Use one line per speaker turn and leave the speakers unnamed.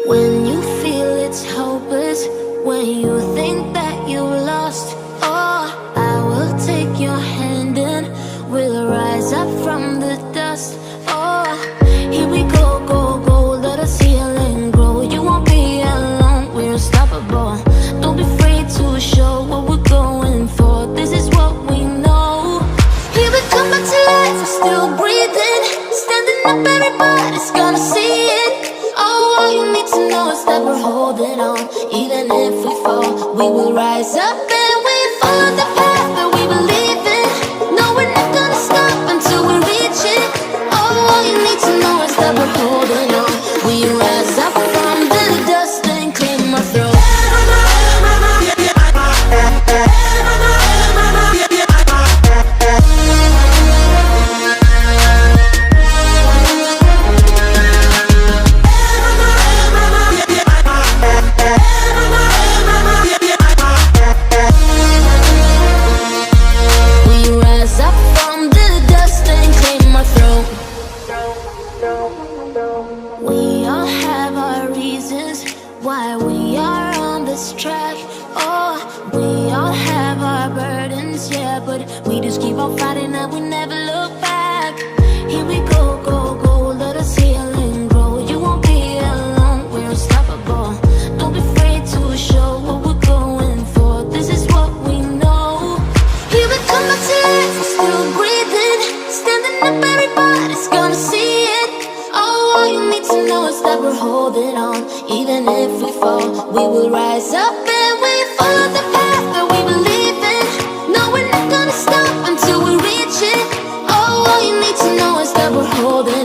When you feel it's hopeless, when you think that you lost, oh, I will take your hand and we'll rise up from the dust. Oh, here we go, go, go, let us heal and grow. You won't be alone, we're unstoppable. Don't be afraid to show what we're going for. This is what we know. Here we come back to life, we're still breathing. Standing up, everybody's gonna see it. Oh, all you need to know is that we're holding on. Even if we fall, we will rise up and we follow the path that we believe in. No, we're not gonna stop until we reach it. Oh, all you need to know is that we're holding on. We rise up from the dust and clear our throat. We all have our reasons why we are on this track. Oh, we all have our burdens, yeah, but we just keep on fighting and we never look back. Here we go, go, go, let us heal and grow. You won't be alone, we're unstoppable. Don't be afraid to show what we're going for. This is what we know. Here we come back to life, we're still breathing. Standing up, everybody's gonna see it. Oh, all you need to know is that we're holding on. Even if we fall, we will rise up and we follow the path that we believe in. No, we're not gonna stop until we reach it. Oh, all you need to know is that we're holding on.